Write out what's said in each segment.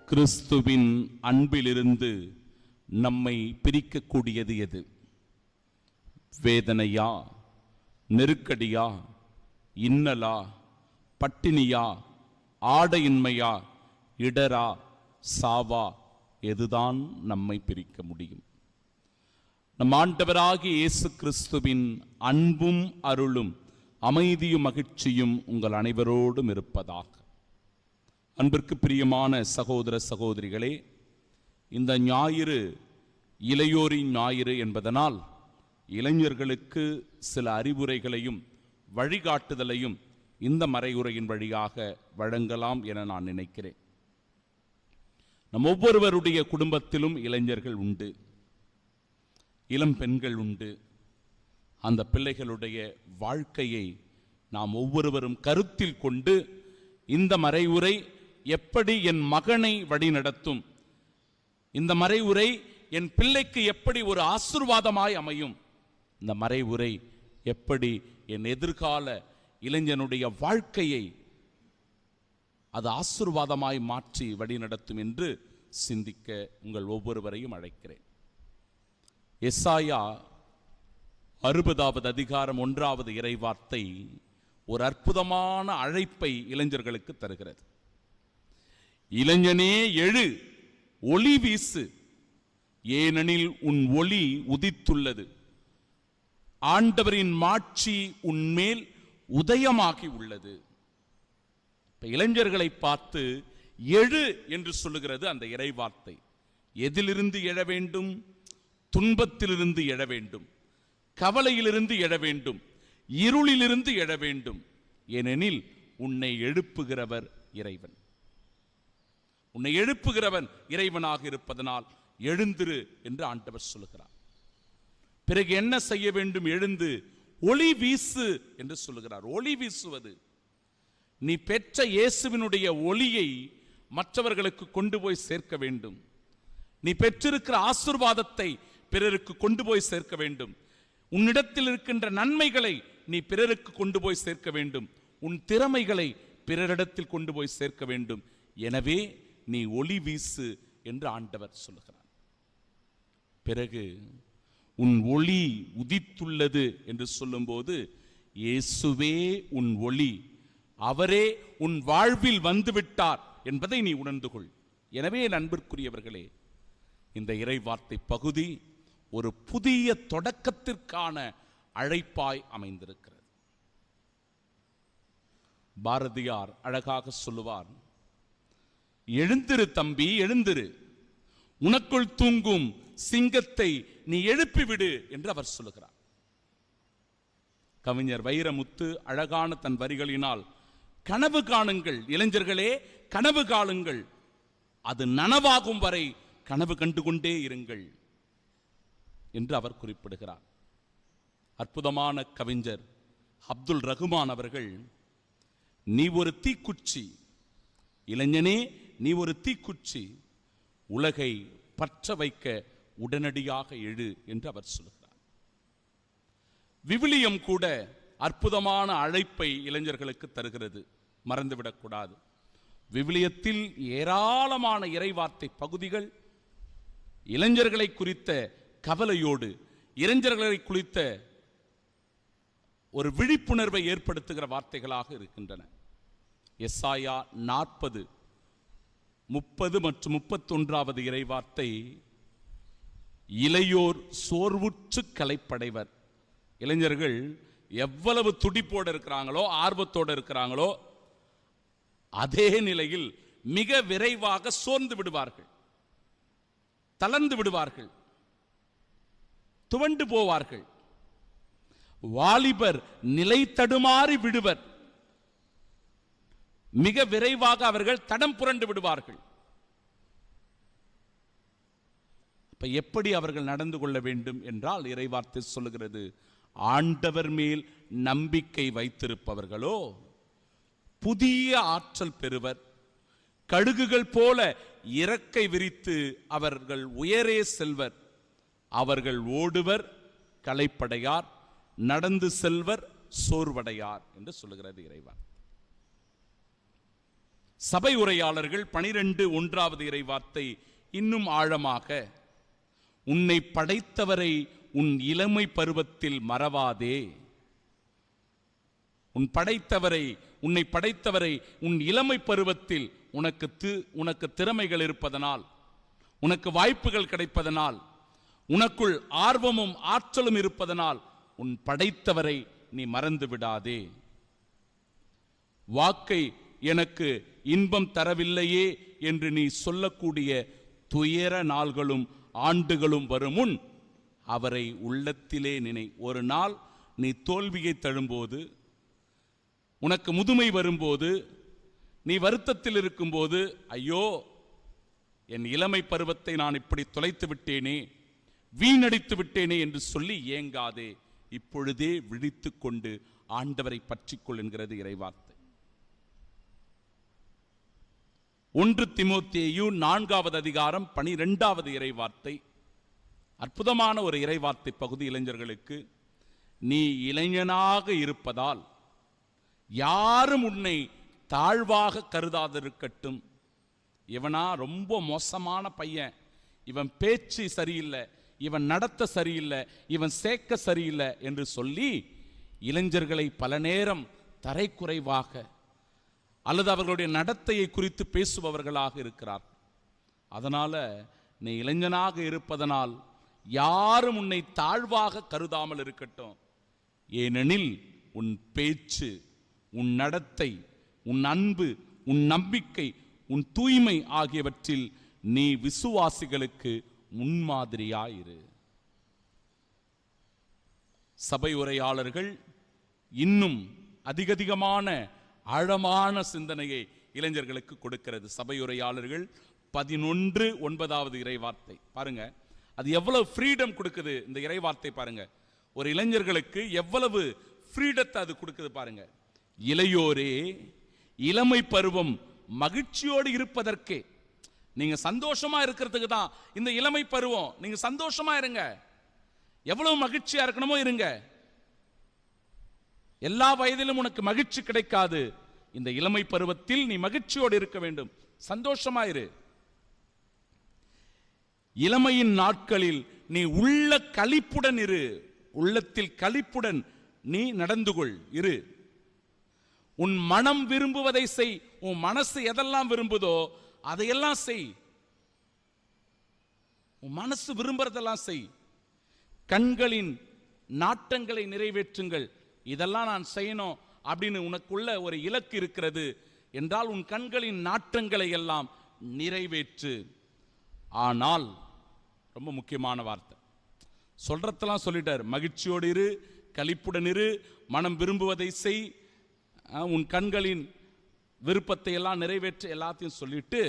கிறிஸ்துவின் அன்பிலிருந்து நம்மை பிரிக்கக்கூடியது எது? வேதனையா, நெருக்கடியா, இன்னலா, பட்டினியா, ஆடையின்மையா, இடரா, சாவா? எதுதான் நம்மை பிரிக்க முடியும்? நம் ஆண்டவராகிய இயேசு கிறிஸ்துவின் அன்பும் அருளும் அமைதியும் மகிழ்ச்சியும் உங்கள் அனைவரோடும் இருப்பதாக. அன்பிற்கு பிரியமான சகோதர சகோதரிகளே, இந்த ஞாயிறு இளையோரின் ஞாயிறு என்பதனால் இளைஞர்களுக்கு சில அறிவுரைகளையும் வழிகாட்டுதலையும் இந்த மறையுரையின் வழியாக வழங்கலாம் என நான் நினைக்கிறேன். நம் ஒவ்வொருவருடைய குடும்பத்திலும் இளைஞர்கள் உண்டு, இளம் பெண்கள் உண்டு. அந்த பிள்ளைகளுடைய வாழ்க்கையை நாம் ஒவ்வொருவரும் கருத்தில் கொண்டு இந்த மறைவுரை எப்படி என் மகனை வழிநடத்தும், இந்த மறைவுரை என் பிள்ளைக்கு எப்படி ஒரு ஆசீர்வாதமாய் அமையும், இந்த மறைவுரை எப்படி என் எதிர்கால இளைஞனுடைய வாழ்க்கையை அது ஆசீர்வாதமாய் மாற்றி வழிநடத்தும் என்று சிந்திக்க உங்கள் ஒவ்வொருவரையும் அழைக்கிறேன். எசாயா 60வது அதிகாரம் 1வது இறைவார்த்தை ஒரு அற்புதமான அழைப்பை இளைஞர்களுக்கு தருகிறது. இளைஞனே எழு, ஒளி வீசு, ஏனெனில் உன் ஒளி உதித்துள்ளது, ஆண்டவரின் மாட்சி உன்மேல் உதயமாகி உள்ளது. இளைஞர்களை பார்த்து எழு என்று சொல்லுகிறது அந்த இறைவார்த்தை. எதிலிருந்து எழ வேண்டும்? துன்பத்திலிருந்து எழ வேண்டும், கவலையிலிருந்து எழ வேண்டும், இருளிலிருந்து எழ வேண்டும். ஏனெனில் உன்னை எழுப்புகிறவர் இறைவன். உன்னை எழுப்புகிறவன் இறைவனாக இருப்பதனால் எழுந்திரு என்று ஆண்டவர் சொல்லுகிறார். பிறகு என்ன செய்ய வேண்டும்? எழுந்து ஒளி வீசு என்று சொல்லுகிறார். ஒளி வீசுவது, நீ பெற்ற இயேசுவினுடைய ஒளியை மற்றவர்களுக்கு கொண்டு போய் சேர்க்க வேண்டும். நீ பெற்றிருக்கிற ஆசீர்வாதத்தை பிறருக்கு கொண்டு போய் சேர்க்க வேண்டும். உன்னிடத்தில் இருக்கின்ற நன்மைகளை நீ பிறருக்கு கொண்டு போய் சேர்க்க வேண்டும். உன் திறமைகளை பிறரிடத்தில் கொண்டு போய் சேர்க்க வேண்டும். எனவே நீ ஒளி வீசு என்று ஆண்டவர் சொல்லுகிறார். பிறகு உன் ஒளி உதித்துள்ளது என்று சொல்லும்போது, இயேசுவே உன் ஒளி, அவரே உன் வாழ்வில் வந்துவிட்டார் என்பதை நீ உணர்ந்து கொள். எனவே அன்பிற்குரியவர்களே, இந்த இறைவார்த்தை பகுதி ஒரு புதிய தொடக்கத்திற்கான அழைப்பாய் அமைந்திருக்கிறது. பாரதியார் அழகாக சொல்லுவார், எழுந்திரு தம்பி எழுந்திரு, உனக்குள் தூங்கும் சிங்கத்தை நீ எழுப்பிவிடு என்று அவர் சொல்லுகிறார். கவிஞர் வைரமுத்து அழகான தன் வரிகளினால் கனவு காணுங்கள் இளைஞர்களே, கனவு காணுங்கள், அது நனவாகும் வரை கனவு கண்டுகொண்டே இருங்கள் என்று அவர் குறிப்பிடுகிறார். அற்புதமான கவிஞர் அப்துல் ரகுமான் அவர்கள், நீ ஒரு தீக்குச்சி இளைஞனே, நீ ஒரு தீக்குச்சி, உலகை பற்ற வைக்க உடனடியாக எழு என்று அவர் சொல்கிறார். விவிலியம் கூட அற்புதமான அழைப்பை இளைஞர்களுக்கு தருகிறது, மறந்துவிடக்கூடாது. விவிலியத்தில் ஏராளமான இறைவார்த்தை பகுதிகள் இளைஞர்களை குறித்த கவலையோடு, இளைஞர்களை குறித்த ஒரு விழிப்புணர்வை ஏற்படுத்துகிற வார்த்தைகளாக இருக்கின்றன. எசாயா 40, 30 மற்றும் 31வது இறைவார்த்தை, இளையோர் சோர்வுற்று களைப்படைவர். இளைஞர்கள் எவ்வளவு துடிப்போடு இருக்கிறாங்களோ, ஆர்வத்தோடு இருக்கிறாங்களோ, அதே நிலையில் மிக விரைவாக சோர்ந்து விடுவார்கள், தளர்ந்து விடுவார்கள், துவண்டு போவார்கள். வாலிபர் நிலை தடுமாறி விடுவர், மிக விரைவாக அவர்கள் தடம் புரண்டு விடுவார்கள். இப்ப எப்படி அவர்கள் நடந்து கொள்ள வேண்டும் என்றால், இறைவார்த்தை சொல்லுகிறது, ஆண்டவர் மேல் நம்பிக்கை வைத்திருப்பவர்களோ புதிய ஆற்றல் பெறுவர், கழுகுகள் போல இறக்கை விரித்து அவர்கள் உயரே செல்வர், அவர்கள் ஓடுவர் களைப்படையார், நடந்து செல்வர் சோர்வடையார் என்று சொல்லுகிறது இறைவன். சபை உரையாளர்கள் 12:1 இறைவார்த்தை இன்னும் ஆழமாக, உன்னை படைத்தவரை உன் இளமை பருவத்தில் மறவாதே. உன்னை படைத்தவரை உன் இளமை பருவத்தில் உனக்கு திறமைகள் இருப்பதனால், உனக்கு வாய்ப்புகள் கிடைப்பதனால், உனக்குள் ஆர்வமும் ஆற்றலும் இருப்பதனால் உன் படைத்தவரை நீ மறந்து விடாதே. வாக்கை எனக்கு இன்பம் தரவில்லையே என்று நீ சொல்லக்கூடிய துயர நாள்களும் ஆண்டுகளும் வரும் முன் அவரை உள்ளத்திலே நினை. ஒரு நாள் நீ தோல்வியை தழும்போது, உனக்கு முதுமை வரும்போது, நீ வருத்தத்தில் இருக்கும்போது, ஐயோ என் இளமை பருவத்தை நான் இப்படி தொலைத்து விட்டேனே, வீணடித்து விட்டேனே என்று சொல்லி ஏங்காதே. இப்பொழுதே விழித்து கொண்டு ஆண்டவரை பற்றிக்கொள் என்கிறது இறைவார்த்தை. 1 தீமோத்தேயு 4:12 இறைவார்த்தை. அற்புதமான ஒரு இறைவார்த்தை பகுதி இளைஞர்களுக்கு. நீ இளைஞனாக இருப்பதால் யாரும் உன்னை தாழ்வாக கருதாதிருக்கட்டும். இவனா ரொம்ப மோசமான பையன், இவன் பேச்சு சரியில்லை, இவன் நடத்த சரியில்லை, இவன் சேர்க்க சரியில்லை என்று சொல்லி இளைஞர்களை பல நேரம் தரைக்குறைவாக அல்லது அவர்களுடைய நடத்தையை குறித்து பேசுபவர்களாக இருக்கிறார். அதனால நீ இளைஞனாக இருப்பதனால் யாரும் உன்னை தாழ்வாக கருதாமல் இருக்கட்டும். ஏனெனில் உன் பேச்சு, உன் நடத்தை, உன் அன்பு, உன் நம்பிக்கை, உன் தூய்மை ஆகியவற்றில் நீ விசுவாசிகளுக்கு முன்மாதிரியாயிரு. சபை உரையாளர்கள் இன்னும் அதிகமான ஆழமான சிந்தனையை இளைஞர்களுக்கு கொடுக்கிறது. சபை உரையாளர்கள் 11:9 இறைவார்த்தை பாருங்க. அது எவ்வளவு ஃப்ரீடம் கொடுக்குது இந்த இறைவார்த்தை பாருங்க. ஒரு இளைஞர்களுக்கு எவ்வளவு ஃப்ரீடத்தை அது கொடுக்குது பாருங்க. இளையோரே, இளமை பருவம் மகிழ்ச்சியோடு இருப்பதற்கே. நீங்க சந்தோஷமா இருக்கிறதுக்கு தான் இந்த இளமை பருவம். நீங்க சந்தோஷமா இருங்க, எவ்வளவு மகிழ்ச்சியா இருக்கணுமோ இருங்க. எல்லா வயதிலும் உனக்கு மகிழ்ச்சி கிடைக்காது. இந்த இளமை பருவத்தில் நீ மகிழ்ச்சியோடு இருக்க வேண்டும், சந்தோஷமா இரு. இளமையின் நாட்களில் நீ உள்ள களிப்புடன் இரு, உள்ளத்தில் களிப்புடன் நீ நடந்து கொள் இரு. உன் மனம் விரும்புவதை செய். உன் மனசு எதெல்லாம் விரும்புதோ அதையெல்லாம் செய். உன் மனசு விரும்புறதெல்லாம் செய். கண்களின் நாட்டங்களை நிறைவேற்றுங்கள். இதெல்லாம் நான் செய்யணும் அப்படின்னு உனக்குள்ள ஒரு இலக்கு இருக்கிறது என்றால் உன் கண்களின் நாட்டங்களை எல்லாம் நிறைவேற்று. ஆனால் ரொம்ப முக்கியமான வார்த்தை சொல்றதெல்லாம் சொல்லிட்டார். மகிழ்ச்சியோடு இரு, களிப்புடன் இரு, மனம் விரும்புவதை செய், உன் கண்களின் விருப்பத்தை எல்லாம் நிறைவேற்ற எல்லாத்தையும் சொல்லிட்டு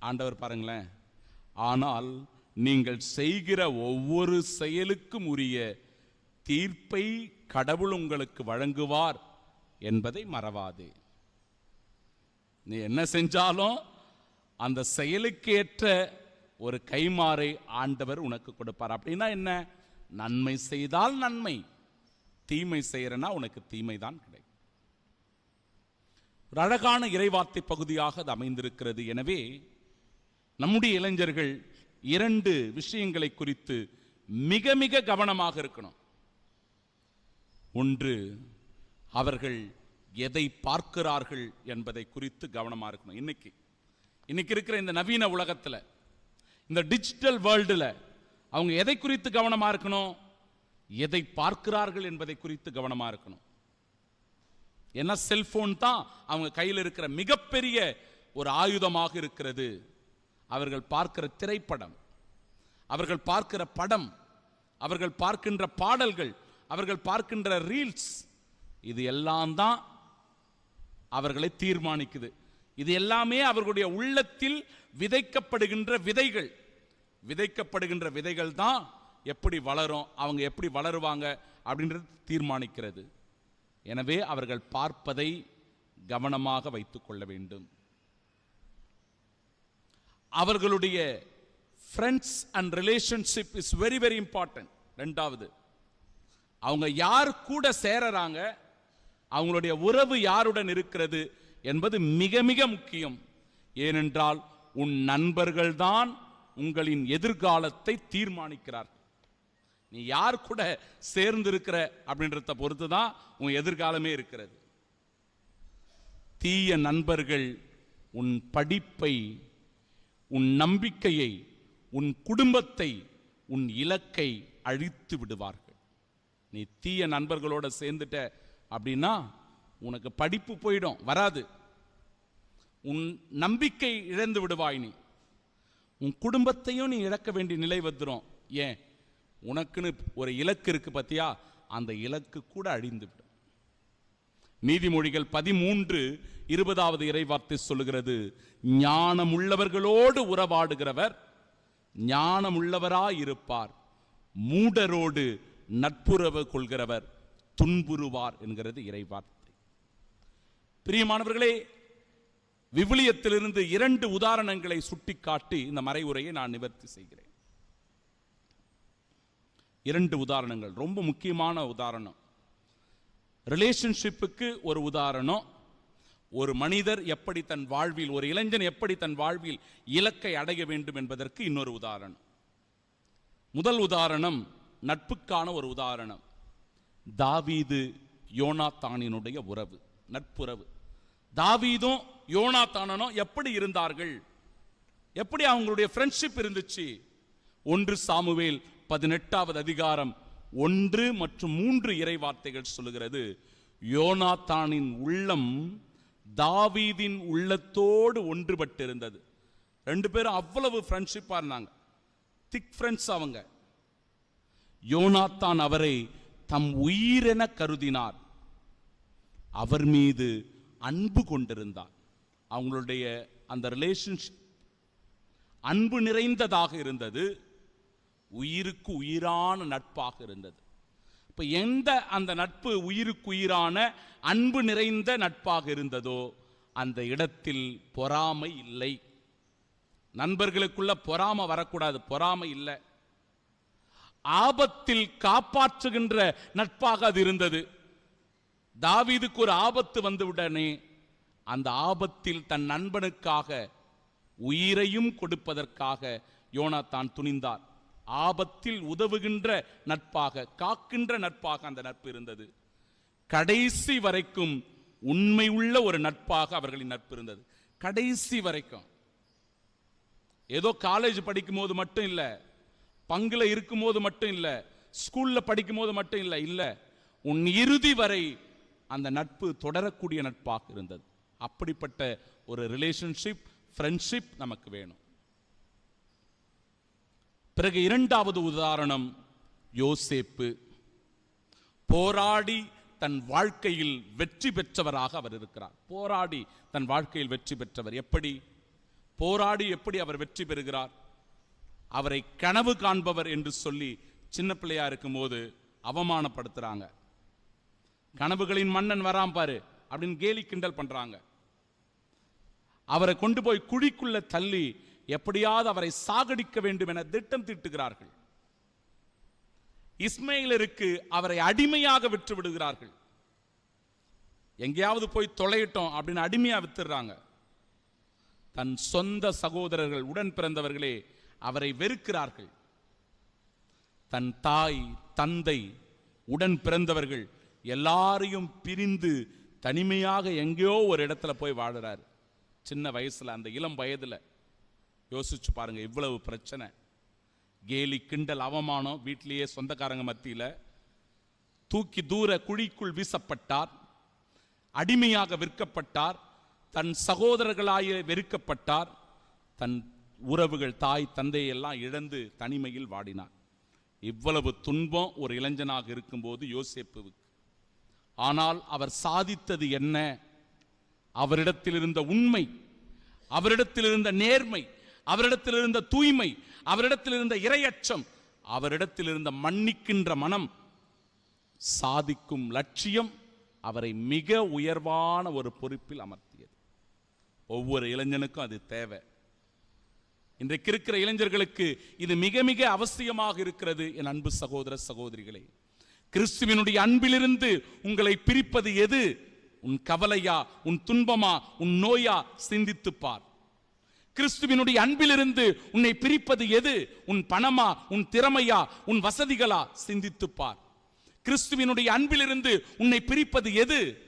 ஆண்டவர் பாருங்களேன், ஆனால் நீங்கள் செய்கிற ஒவ்வொரு செயலுக்கும் உரிய தீர்ப்பை கடவுள் உங்களுக்கு வழங்குவார் என்பதை மறவாதே. நீ என்ன செஞ்சாலும் அந்த செயலுக்கு ஏற்ற ஒரு கைமாறை ஆண்டவர் உனக்கு கொடுப்பார். அப்படின்னா என்ன? நன்மை செய்தால் நன்மை, தீமை செய்யறனா உனக்கு தீமை தான் கிடைக்கும். ஒரு அழகான இறைவார்த்தை பகுதியாக அது அமைந்திருக்கிறது. எனவே நம்முடைய இளைஞர்கள் 2 விஷயங்களை குறித்து மிக மிக கவனமாக இருக்கணும். ஒன்று, அவர்கள் எதை பார்க்கிறார்கள் என்பதை குறித்து கவனமாக இருக்கணும். இன்னைக்கு இருக்கிற இந்த நவீன உலகத்தில், இந்த டிஜிட்டல் வேர்ல்டில் அவங்க எதை குறித்து கவனமாக இருக்கணும்? எதை பார்க்கிறார்கள் என்பதை குறித்து கவனமாக இருக்கணும். ஏன்னா செல்போன் தான் அவங்க கையில் இருக்கிற மிகப்பெரிய ஒரு ஆயுதமாக இருக்கிறது. அவர்கள் பார்க்கிற திரைப்படம், அவர்கள் பார்க்கிற படம், அவர்கள் பார்க்கின்ற பாடல்கள், அவர்கள் பார்க்கின்ற ரீல்ஸ், இது எல்லாம் தான் அவர்களை தீர்மானிக்குது. இது எல்லாமே அவர்களுடைய உள்ளத்தில் விதைக்கப்படுகின்ற விதைகள் தான் எப்படி வளரும், அவங்க எப்படி வளருவாங்க அப்படின்றது தீர்மானிக்கிறது. எனவே அவர்கள் பார்ப்பதை கவனமாக வைத்துக் கொள்ள வேண்டும். அவர்களுடைய friends and relationship is very very important. 2வது, அவங்க யார் கூட சேரறாங்க, அவங்களுடைய உறவு யாருடன் இருக்கிறது என்பது மிக மிக முக்கியம். ஏனென்றால் உன் நண்பர்கள்தான் உங்களின் எதிர்காலத்தை தீர்மானிக்கிறார்கள். நீ யார் கூட சேர்ந்து இருக்கிற அப்படின்றத பொறுத்து தான் உன் எதிர்காலமே இருக்கிறது. தீய நண்பர்கள் உன் படிப்பை, உன் நம்பிக்கையை, உன் குடும்பத்தை, உன் இலக்கை அழித்து விடுவார்கள். நீ தீய நண்பர்களோட சேர்ந்துட்ட அப்படின்னா உனக்கு படிப்பு போயிடும், வராது. உன் நம்பிக்கை இழந்து விடுவாய். நீ உன் குடும்பத்தையும் நீ இழக்க வேண்டிய நிலை வந்துடும். ஏன்? உனக்குன்னு ஒரு இலக்கு இருக்கு பத்தியா, அந்த இலக்கு கூட அழிந்து விடும். நீதிமொழிகள் 13:20 இறைவார்த்தை சொல்லுகிறது, ஞானமுள்ளவர்களோடு உறவாடுகிறவர் ஞானமுள்ளவராயிருப்பார், மூடரோடு நட்புறவு கொள்கிறவர் துன்புறுவார் என்கிறது இறைவார்த்தை. பிரியமானவர்களே, விவிலியத்திலிருந்து 2 உதாரணங்களை சுட்டிக்காட்டி இந்த மறைவுரையை நான் நிவர்த்தி செய்கிறேன். 2 உதாரணங்கள், ரொம்ப முக்கியமான உதாரணம். ரிலேஷன்ஷிப்புக்கு ஒரு உதாரணம், ஒரு மனிதர் எப்படி தன் வாழ்வில், ஒரு இளைஞன் எப்படி தன் வாழ்வில் இலக்கை அடைய வேண்டும் என்பதற்கு இன்னொரு உதாரணம். முதல் உதாரணம் நட்புக்கான ஒரு உதாரணம். தாவீது யோனாத்தானினுடைய உறவு, நட்புறவு. தாவீதும் யோனாத்தானும் எப்படி இருந்தார்கள், எப்படி அவங்களுடைய ஃப்ரெண்ட்ஷிப் இருந்துச்சு? 1 சாமுவேல் 18வது அதிகாரம் 1 மற்றும் 3 இறைவார்த்தைகள் சொல்லுகிறது, யோனாத்தானின் உள்ளம் தாவீதின் உள்ளத்தோடு ஒன்றுபட்டு இருந்தது. 2 பேரும் அவ்வளவு ஃப்ரெண்ட்ஷிப்பா இருந்தாங்க, திக் ஃப்ரெண்ட்ஸ் அவங்க. யோனாத்தான் அவரை தம் உயிரென கருதினார், அவர் மீது அன்பு கொண்டிருந்தார். அவங்களுடைய அந்த ரிலேஷன்ஷிப் அன்பு நிறைந்ததாக இருந்தது, உயிருக்கு உயிரான நட்பாக இருந்தது. இப்ப எந்த அந்த நட்பு உயிருக்கு உயிரான அன்பு நிறைந்த நட்பாக இருந்ததோ அந்த இடத்தில் பொறாமை இல்லை. நண்பர்களுக்குள்ள பொறாமை வரக்கூடாது, பொறாமை இல்லை. ஆபத்தில் காப்பாற்றுகின்ற நட்பாக அது இருந்தது. தாவீதுக்கு ஒரு ஆபத்து வந்துவிடனே அந்த ஆபத்தில் தன் நண்பனுக்காக உயிரையும் கொடுப்பதற்காக யோனாத்தான் துணிந்தார். ஆபத்தில் உதவுகின்ற நட்பாக, காக்கின்ற நட்பாக அந்த நட்பு இருந்தது. கடைசி வரைக்கும் உண்மை உள்ள ஒரு நட்பாக அவர்களின் நட்பு இருந்தது. கடைசி வரைக்கும். ஏதோ காலேஜ் படிக்கும் போது மட்டும் இல்ல, பங்குல இருக்கும் போது மட்டும் இல்ல, ஸ்கூல்ல படிக்கும் போது மட்டும் இல்ல, இல்ல, உன் இறுதி வரை அந்த நட்பு தொடரக்கூடிய நட்பாக இருந்தது. அப்படிப்பட்ட ஒரு ரிலேஷன்ஷிப், ஃப்ரெண்ட்ஷிப் நமக்கு வேணும். பிறகு 2வது உதாரணம் யோசேப்பு. போராடி தன் வாழ்க்கையில் வெற்றி பெற்றவராக அவர் இருக்கிறார். போராடி தன் வாழ்க்கையில் வெற்றி பெற்றவர். எப்படி போராடி எப்படி அவர் வெற்றி பெறுகிறார்? அவரை கனவு காண்பவர் என்று சொல்லி சின்ன பிள்ளையா இருக்கும் போது அவமானப்படுத்துறாங்க. கனவுகளின் மன்னன் வராம் பாரு அப்படின்னு கேலி கிண்டல் பண்றாங்க. அவரை கொண்டு போய் குழிக்குள்ள தள்ளி எப்படியாவது அவரை சாகடிக்க வேண்டும் என திட்டம் தீட்டுகிறார்கள். இஸ்மாயிலருக்கு அவரை அடிமையாக விற்று விடுகிறார்கள். எங்கேயாவது போய் தொலையிட்டோம் அப்படின்னு அடிமையா வித்துறாங்க. தன் சொந்த சகோதரர்கள், உடன் பிறந்தவர்களே அவரை வெறுக்கிறார்கள். தன் தாய், தந்தை, உடன் பிறந்தவர்கள் எல்லாரையும் பிரிந்து தனிமையாக எங்கேயோ ஒரு இடத்துல போய் வாழுறாரு. சின்ன வயசுல, அந்த இளம் வயதுல. யோசிச்சு பாருங்க, இவ்வளவு பிரச்சனை, கேலி கிண்டல் அவமானம், வீட்டிலேயே சொந்தக்காரங்க மத்தியில தூக்கி தூர குழிக்குள் வீசப்பட்டார், அடிமையாக விற்கப்பட்டார், தன் சகோதரர்களாய வெறுக்கப்பட்டார், தன் உறவுகள், தாய் தந்தையை எல்லாம் இழந்து தனிமையில் வாடினார். இவ்வளவு துன்பம் ஒரு இளைஞனாக இருக்கும்போது யோசேப்புவுக்கு. ஆனால் அவர் சாதித்தது என்ன? அவரிடத்தில் இருந்த உண்மை, அவரிடத்தில் இருந்த நேர்மை, அவரிடத்தில் இருந்த தூய்மை, அவரிடத்தில் இருந்த இறையச்சம், அவரிடத்தில் இருந்த மன்னிக்கின்ற மனம், சாதிக்கும் லட்சியம் அவரை மிக உயர்வான ஒரு பொறுப்பில் அமர்த்தியது. ஒவ்வொரு இளைஞனுக்கும் அது தேவை. இன்றைக்கு இருக்கிற இளைஞர்களுக்கு இது மிக மிக அவசியமாக இருக்கிறது. என் அன்பு சகோதர சகோதரிகளே, கிறிஸ்துவினுடைய அன்பிலிருந்து உங்களை பிரிப்பது எது? உன் கவலையா, உன் துன்பமா, உன் நோயா? சிந்தித்துப் பார். கிறிஸ்துவினுடைய அன்பிலிருந்து உன்னை பிரிப்பது எது? உன் பணமா, உன் திறமையா, உன் வசதிகளா? சிந்தித்துப் பார். கிறிஸ்துவினுடைய அன்பிலிருந்து உன்னை பிரிப்பது எது?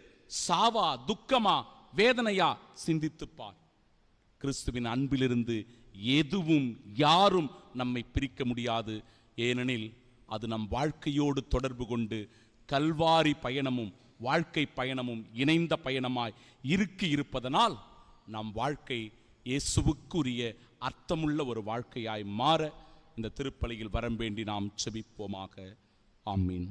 சாவா, துக்கமா, வேதனையா? சிந்தித்துப் பார். கிறிஸ்துவின் அன்பிலிருந்து எதுவும் யாரும் நம்மை பிரிக்க முடியாது. ஏனெனில் அது நம் வாழ்க்கையோடு தொடர்பு கொண்டு கல்வாரி பயணமும் வாழ்க்கை பயணமும் இணைந்த பயணமாய் இருப்பதனால் நம் வாழ்க்கை இயேசுவுக்குரிய அர்த்தமுள்ள ஒரு வாழ்க்கையாய் மாற இந்த திருப்பலியில் வரம் வேண்டி நாம் செபிப்போமாக. ஆமீன்.